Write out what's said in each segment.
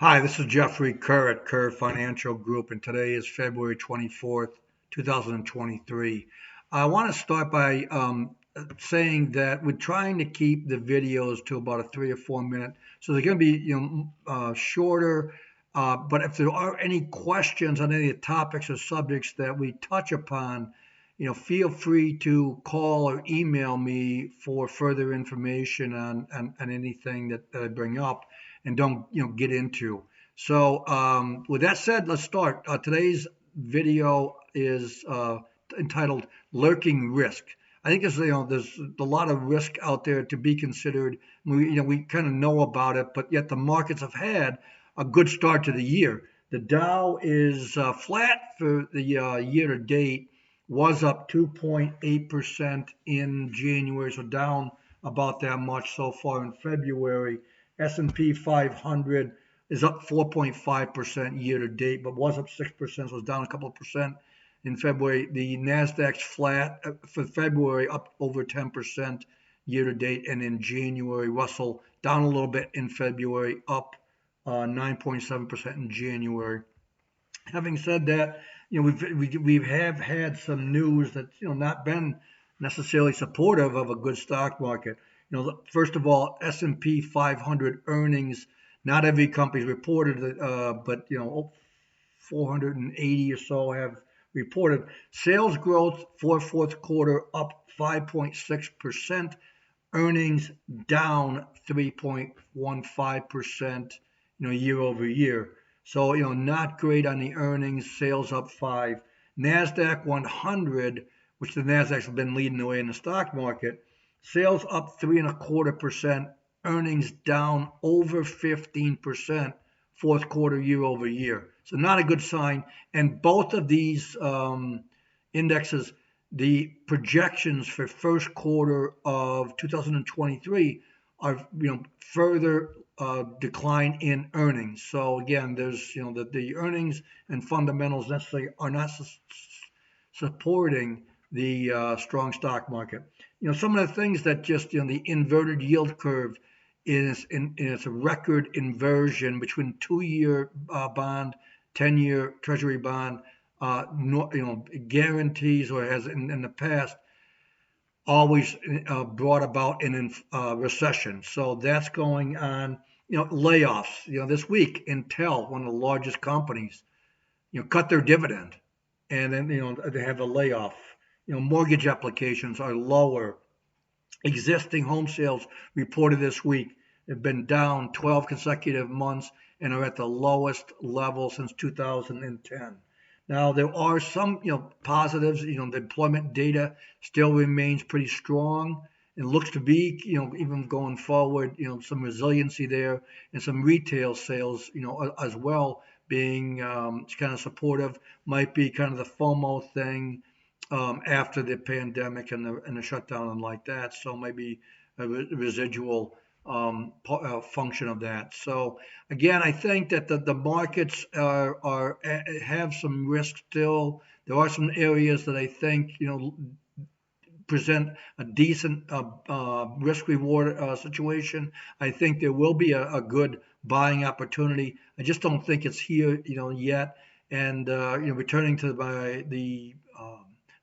Hi, this is Jeffrey Kerr at Kerr Financial Group, and today is February 24th, 2023. I want to start by saying that we're trying to keep the videos to about a 3 or 4 minute, so they're going to be shorter. But if there are any questions on any of the topics or subjects that we touch upon, feel free to call or email me for further information on anything that I bring up and don't get into. So with that said, let's start. Today's video is entitled "Lurking Risk." I think there's a lot of risk out there to be considered. We kind of know about it, but yet the markets have had a good start to the year. The Dow is flat for the year to date, was up 2.8% in January, so down about that much so far in February. S&P 500 is up 4.5% year to date, but was up 6%, so it's down a couple of percent in February. The Nasdaq's flat for February, up over 10% year to date, and in January, Russell down a little bit in February, up 9.7% in January. Having said that, we have had some news that's not been necessarily supportive of a good stock market. First of all, S&P 500 earnings. Not every company's reported it, but 480 or so have reported sales growth for fourth quarter up 5.6%, earnings down 3.15%, year over year. So, not great on the earnings, sales up 5. NASDAQ 100, which the NASDAQ's been leading the way in the stock market, sales up 3.25%, earnings down over 15%, fourth quarter year over year. So not a good sign. And both of these indexes, the projections for first quarter of 2023 are further decline in earnings. So again, there's the earnings and fundamentals necessarily are not supporting the strong stock market. Some of the things that just the inverted yield curve is in its record inversion between 2-year bond, 10-year Treasury bond, guarantees or has in the past always brought about an recession. So that's going on. Layoffs. This week, Intel, one of the largest companies, cut their dividend, and then they have a layoff. Mortgage applications are lower. Existing home sales reported this week have been down 12 consecutive months and are at the lowest level since 2010. Now there are some positives. The employment data still remains pretty strong and looks to be even going forward some resiliency there, and some retail sales as well being kind of supportive. Might be kind of the FOMO thing after the pandemic and the shutdown and like that. So maybe a residual function of that. So again, I think that the markets have some risk still. There are some areas that I think present a decent risk reward situation. I think there will be a good buying opportunity. I just don't think it's here yet. And returning to the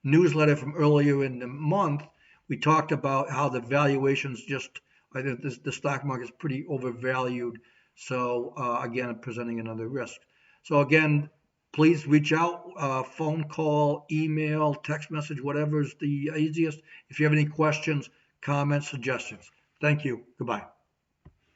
newsletter from earlier in the month, we talked about how the valuations just, I think the stock market is pretty overvalued. So again, presenting another risk. So again, please reach out, phone call, email, text message, whatever is the easiest. If you have any questions, comments, suggestions. Thank you. Goodbye.